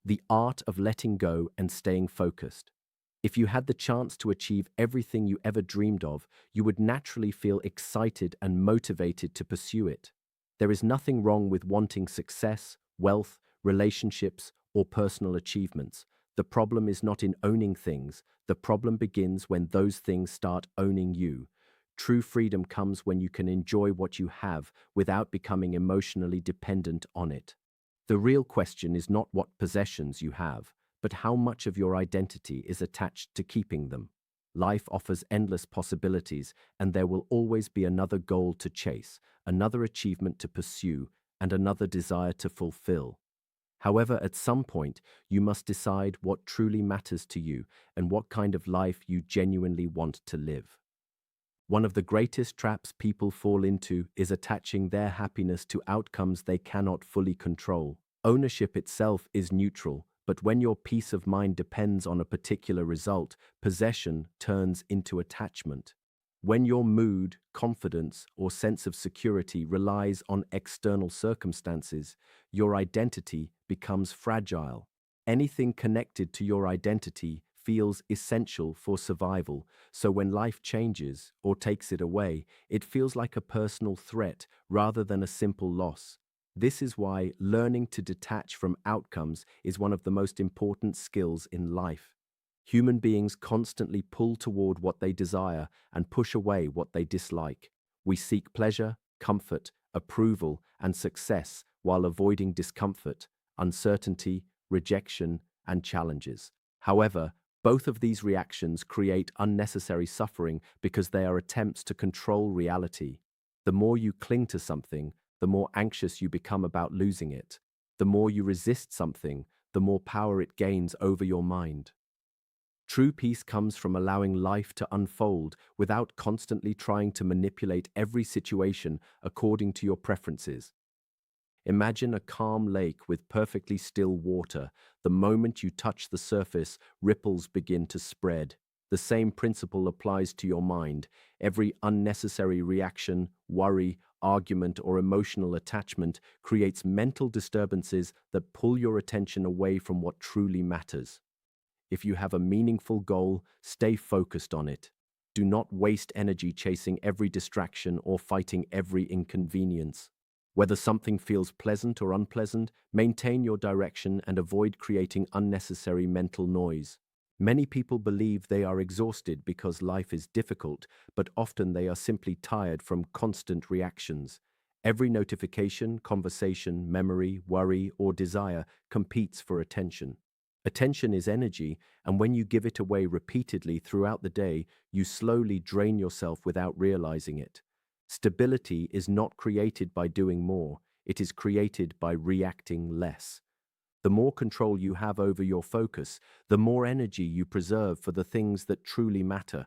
The art of letting go and staying focused. If you had the chance to achieve everything you ever dreamed of, you would naturally feel excited and motivated to pursue it. There is nothing wrong with wanting success, wealth, relationships, or personal achievements. The problem is not in owning things. The problem begins when those things start owning you. True freedom comes when you can enjoy what you have without becoming emotionally dependent on it. The real question is not what possessions you have, but how much of your identity is attached to keeping them. Life offers endless possibilities, and there will always be another goal to chase, another achievement to pursue, and another desire to fulfill. However, at some point, you must decide what truly matters to you and what kind of life you genuinely want to live. One of the greatest traps people fall into is attaching their happiness to outcomes they cannot fully control. Ownership itself is neutral, but when your peace of mind depends on a particular result, possession turns into attachment. When your mood, confidence, or sense of security relies on external circumstances, your identity becomes fragile. Anything connected to your identity feels essential for survival, so when life changes or takes it away, it feels like a personal threat rather than a simple loss. This is why learning to detach from outcomes is one of the most important skills in life. Human beings constantly pull toward what they desire and push away what they dislike. We seek pleasure, comfort, approval, and success while avoiding discomfort, uncertainty, rejection, and challenges. However, both of these reactions create unnecessary suffering because they are attempts to control reality. The more you cling to something, the more anxious you become about losing it. The more you resist something, the more power it gains over your mind. True peace comes from allowing life to unfold without constantly trying to manipulate every situation according to your preferences. Imagine a calm lake with perfectly still water. The moment you touch the surface, ripples begin to spread. The same principle applies to your mind. Every unnecessary reaction, worry, argument, or emotional attachment creates mental disturbances that pull your attention away from what truly matters. If you have a meaningful goal, stay focused on it. Do not waste energy chasing every distraction or fighting every inconvenience. Whether something feels pleasant or unpleasant, maintain your direction and avoid creating unnecessary mental noise. Many people believe they are exhausted because life is difficult, but often they are simply tired from constant reactions. Every notification, conversation, memory, worry, or desire competes for attention. Attention is energy, and when you give it away repeatedly throughout the day, you slowly drain yourself without realizing it. Stability is not created by doing more, it is created by reacting less. The more control you have over your focus, the more energy you preserve for the things that truly matter.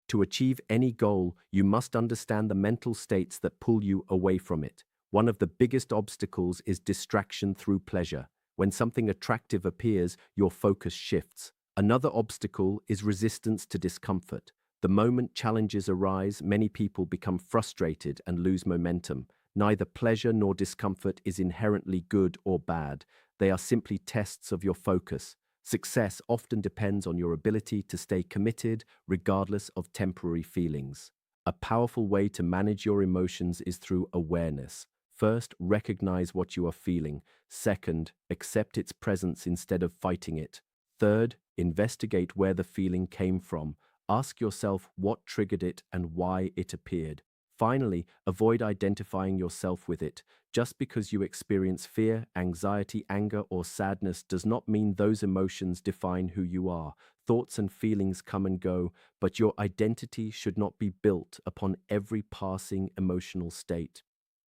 To achieve any goal, you must understand the mental states that pull you away from it. One of the biggest obstacles is distraction through pleasure. When something attractive appears, your focus shifts. Another obstacle is resistance to discomfort. The moment challenges arise, many people become frustrated and lose momentum. Neither pleasure nor discomfort is inherently good or bad. They are simply tests of your focus. Success often depends on your ability to stay committed regardless of temporary feelings. A powerful way to manage your emotions is through awareness. First, recognize what you are feeling. Second, accept its presence instead of fighting it. Third, investigate where the feeling came from. Ask yourself what triggered it and why it appeared. Finally, avoid identifying yourself with it. Just because you experience fear, anxiety, anger, or sadness does not mean those emotions define who you are. Thoughts and feelings come and go, but your identity should not be built upon every passing emotional state.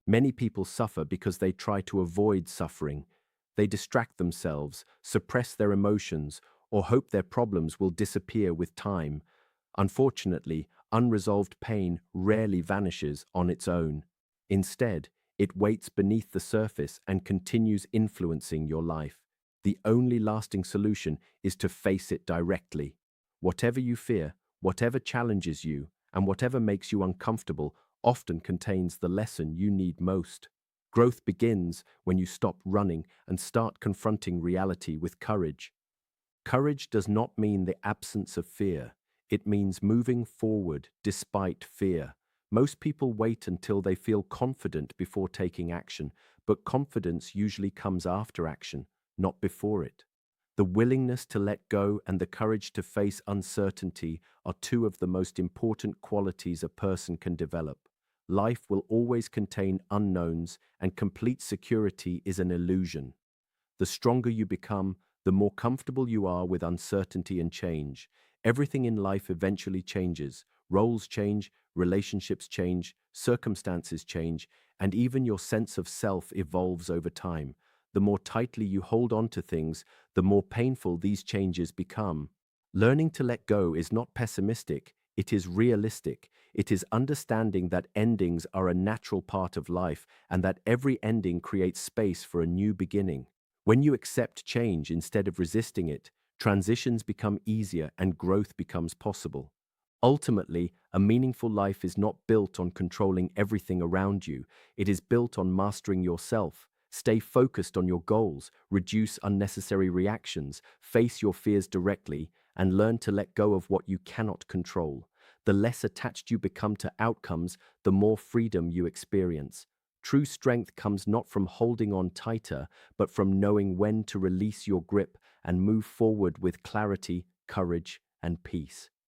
Many people suffer because they try to avoid suffering. They distract themselves, suppress their emotions, or hope their problems will disappear with time. Unfortunately, unresolved pain rarely vanishes on its own. Instead, it waits beneath the surface and continues influencing your life. The only lasting solution is to face it directly. Whatever you fear, whatever challenges you, and whatever makes you uncomfortable often contains the lesson you need most. Growth begins when you stop running and start confronting reality with courage. Courage does not mean the absence of fear. It means moving forward despite fear. Most people wait until they feel confident before taking action, but confidence usually comes after action, not before it. The willingness to let go and the courage to face uncertainty are two of the most important qualities a person can develop. Life will always contain unknowns, and complete security is an illusion. The stronger you become, the more comfortable you are with uncertainty and change. Everything in life eventually changes. Roles change, relationships change, circumstances change, and even your sense of self evolves over time. The more tightly you hold on to things, the more painful these changes become. Learning to let go is not pessimistic, it is realistic. It is understanding that endings are a natural part of life and that every ending creates space for a new beginning. When you accept change instead of resisting it, transitions become easier and growth becomes possible. Ultimately, a meaningful life is not built on controlling everything around you. It is built on mastering yourself. Stay focused on your goals, reduce unnecessary reactions, face your fears directly, and learn to let go of what you cannot control. The less attached you become to outcomes, the more freedom you experience. True strength comes not from holding on tighter, but from knowing when to release your grip and move forward with clarity, courage, and peace.